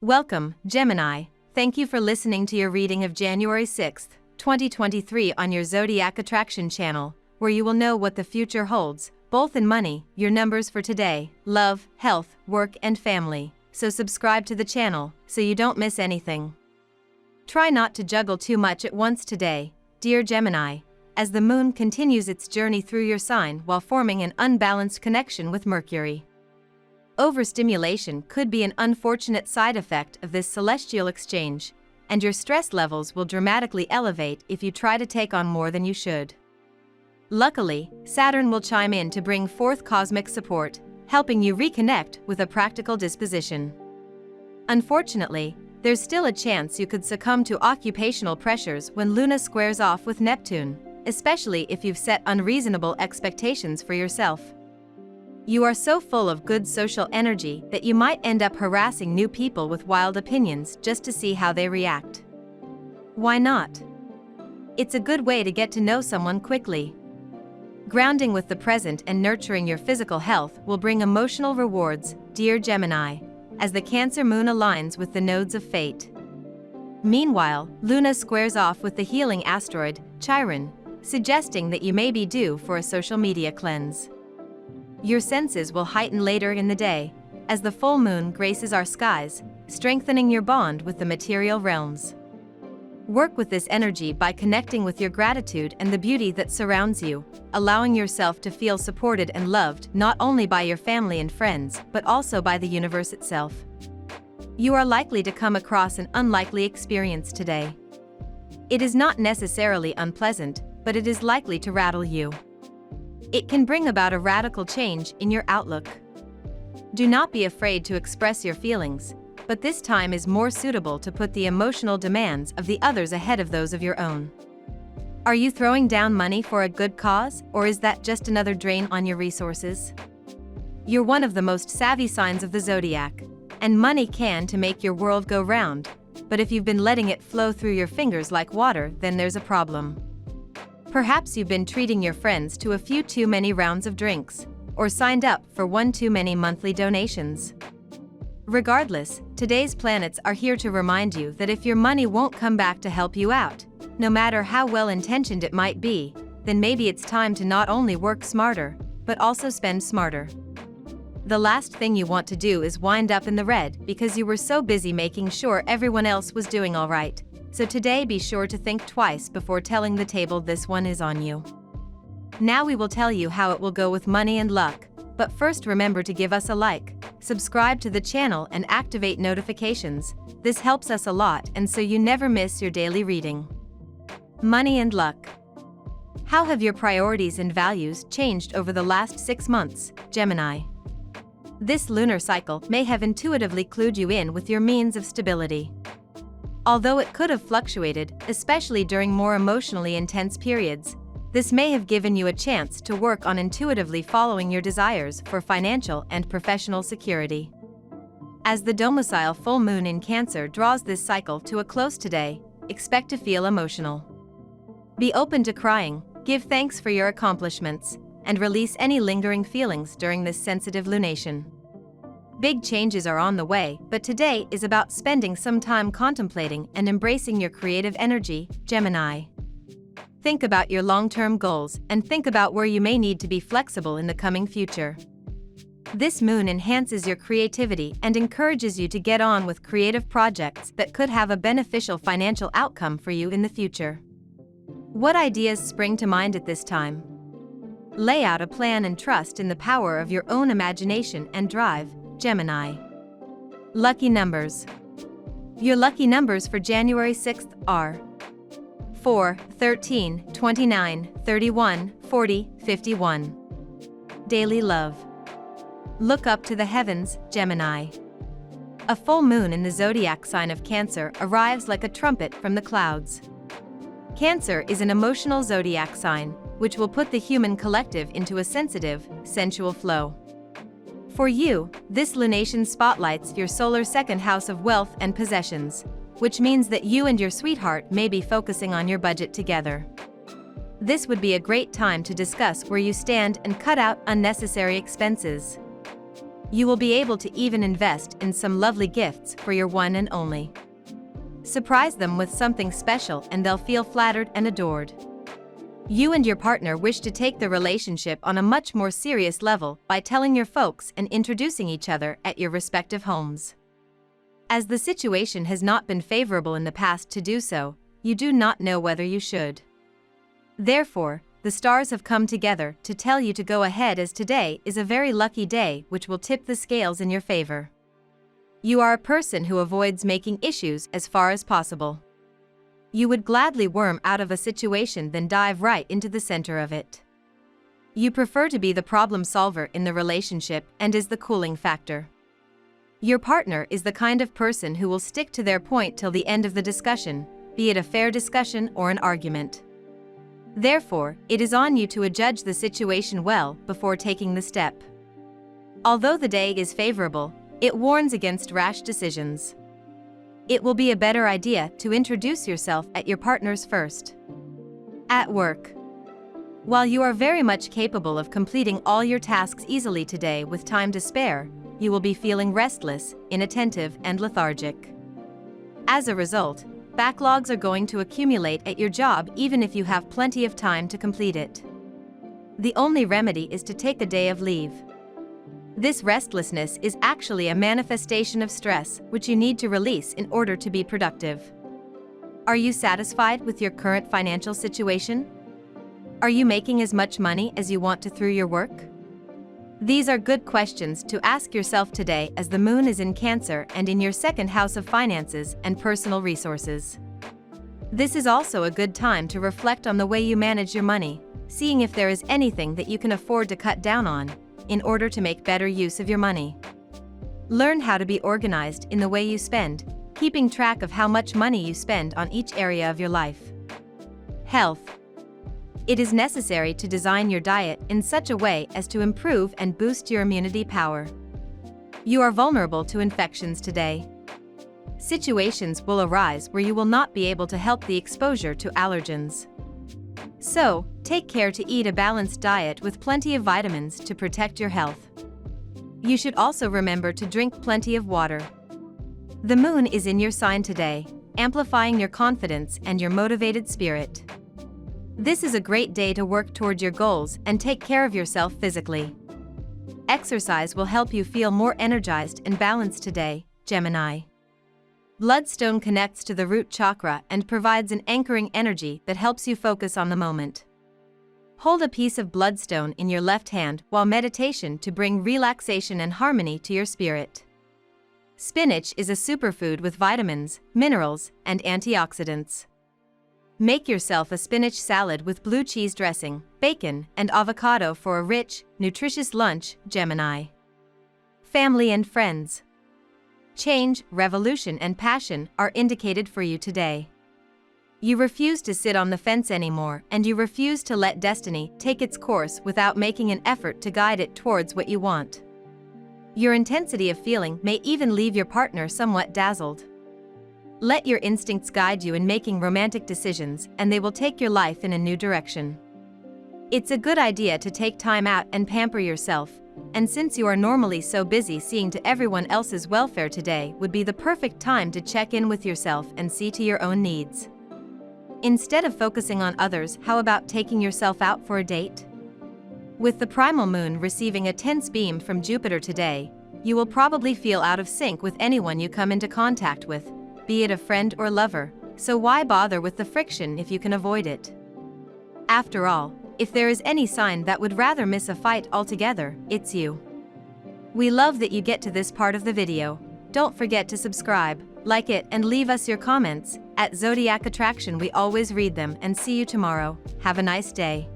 Welcome, Gemini. Thank you for listening to your reading of January 6th, 2023 on your Zodiac Attraction channel, where you will know what the future holds, both in money, your numbers for today, love, health, work and family. So subscribe to the channel, so you don't miss anything. Try not to juggle too much at once today, dear Gemini, as the moon continues its journey through your sign while forming an unbalanced connection with Mercury. Overstimulation could be an unfortunate side effect of this celestial exchange, and your stress levels will dramatically elevate if you try to take on more than you should. Luckily, Saturn will chime in to bring forth cosmic support, helping you reconnect with a practical disposition. Unfortunately, there's still a chance you could succumb to occupational pressures when Luna squares off with Neptune, especially if you've set unreasonable expectations for yourself. You are so full of good social energy that you might end up harassing new people with wild opinions just to see how they react. Why not? It's a good way to get to know someone quickly. Grounding with the present and nurturing your physical health will bring emotional rewards, dear Gemini, as the Cancer moon aligns with the nodes of fate. Meanwhile, Luna squares off with the healing asteroid, Chiron, suggesting that you may be due for a social media cleanse. Your senses will heighten later in the day, as the full moon graces our skies, strengthening your bond with the material realms. Work with this energy by connecting with your gratitude and the beauty that surrounds you, allowing yourself to feel supported and loved not only by your family and friends but also by the universe itself. You are likely to come across an unlikely experience today. It is not necessarily unpleasant, but it is likely to rattle you. It can bring about a radical change in your outlook. Do not be afraid to express your feelings, but this time is more suitable to put the emotional demands of the others ahead of those of your own. Are you throwing down money for a good cause, or is that just another drain on your resources? You're one of the most savvy signs of the zodiac, and money can to make your world go round, but if you've been letting it flow through your fingers like water, then there's a problem. Perhaps you've been treating your friends to a few too many rounds of drinks, or signed up for one too many monthly donations. Regardless, today's planets are here to remind you that if your money won't come back to help you out, no matter how well-intentioned it might be, then maybe it's time to not only work smarter, but also spend smarter. The last thing you want to do is wind up in the red because you were so busy making sure everyone else was doing all right. So today be sure to think twice before telling the table this one is on you. Now we will tell you how it will go with money and luck, but first remember to give us a like, subscribe to the channel and activate notifications. This helps us a lot and so you never miss your daily reading. Money and luck. How have your priorities and values changed over the last 6 months, Gemini? This lunar cycle may have intuitively clued you in with your means of stability. Although it could have fluctuated, especially during more emotionally intense periods, this may have given you a chance to work on intuitively following your desires for financial and professional security. As the domicile full moon in Cancer draws this cycle to a close today, expect to feel emotional. Be open to crying, give thanks for your accomplishments, and release any lingering feelings during this sensitive lunation. Big changes are on the way, but today is about spending some time contemplating and embracing your creative energy, Gemini. Think about your long-term goals and think about where you may need to be flexible in the coming future. This moon enhances your creativity and encourages you to get on with creative projects that could have a beneficial financial outcome for you in the future. What ideas spring to mind at this time? Lay out a plan and trust in the power of your own imagination and drive, Gemini. Lucky numbers. Your lucky numbers for January 6th are 4, 13, 29, 31, 40, 51. Daily love. Look up to the heavens, Gemini. A full moon in the zodiac sign of Cancer arrives like a trumpet from the clouds. Cancer is an emotional zodiac sign, which will put the human collective into a sensitive, sensual flow. For you, this lunation spotlights your solar second house of wealth and possessions, which means that you and your sweetheart may be focusing on your budget together. This would be a great time to discuss where you stand and cut out unnecessary expenses. You will be able to even invest in some lovely gifts for your one and only. Surprise them with something special and they'll feel flattered and adored. You and your partner wish to take the relationship on a much more serious level by telling your folks and introducing each other at your respective homes. As the situation has not been favorable in the past to do so, you do not know whether you should. Therefore, the stars have come together to tell you to go ahead, as today is a very lucky day which will tip the scales in your favor. You are a person who avoids making issues as far as possible. You would gladly worm out of a situation than dive right into the center of it. You prefer to be the problem solver in the relationship and is the cooling factor. Your partner is the kind of person who will stick to their point till the end of the discussion, be it a fair discussion or an argument. Therefore, it is on you to adjudge the situation well before taking the step. Although the day is favorable, it warns against rash decisions. It will be a better idea to introduce yourself at your partner's first. At work. While you are very much capable of completing all your tasks easily today with time to spare, you will be feeling restless, inattentive, and lethargic. As a result, backlogs are going to accumulate at your job even if you have plenty of time to complete it. The only remedy is to take a day of leave. This restlessness is actually a manifestation of stress which you need to release in order to be productive. Are you satisfied with your current financial situation? Are you making as much money as you want to through your work? These are good questions to ask yourself today, as the moon is in Cancer and in your second house of finances and personal resources. This is also a good time to reflect on the way you manage your money, seeing if there is anything that you can afford to cut down on, in order to make better use of your money. Learn how to be organized in the way you spend, keeping track of how much money you spend on each area of your life. Health. It is necessary to design your diet in such a way as to improve and boost your immunity power. You are vulnerable to infections today. Situations will arise where you will not be able to help the exposure to allergens. So, take care to eat a balanced diet with plenty of vitamins to protect your health. You should also remember to drink plenty of water. The moon is in your sign today, amplifying your confidence and your motivated spirit. This is a great day to work toward your goals and take care of yourself physically. Exercise will help you feel more energized and balanced today, Gemini. Bloodstone connects to the root chakra and provides an anchoring energy that helps you focus on the moment. Hold a piece of bloodstone in your left hand while meditation to bring relaxation and harmony to your spirit. Spinach is a superfood with vitamins, minerals, and antioxidants. Make yourself a spinach salad with blue cheese dressing, bacon, and avocado for a rich, nutritious lunch, Gemini. Family and friends. Change, revolution, and passion are indicated for you today. You refuse to sit on the fence anymore, and you refuse to let destiny take its course without making an effort to guide it towards what you want. Your intensity of feeling may even leave your partner somewhat dazzled. Let your instincts guide you in making romantic decisions, and they will take your life in a new direction. It's a good idea to take time out and pamper yourself, and since you are normally so busy seeing to everyone else's welfare, today would be the perfect time to check in with yourself and see to your own needs. Instead of focusing on others, how about taking yourself out for a date? With the primal moon receiving a tense beam from Jupiter today, you will probably feel out of sync with anyone you come into contact with, be it a friend or lover, so why bother with the friction if you can avoid it? After all, if there is any sign that would rather miss a fight altogether, it's you. We love that you get to this part of the video. Don't forget to subscribe, like it, and leave us your comments. At Zodiac Attraction we always read them, and see you tomorrow. Have a nice day.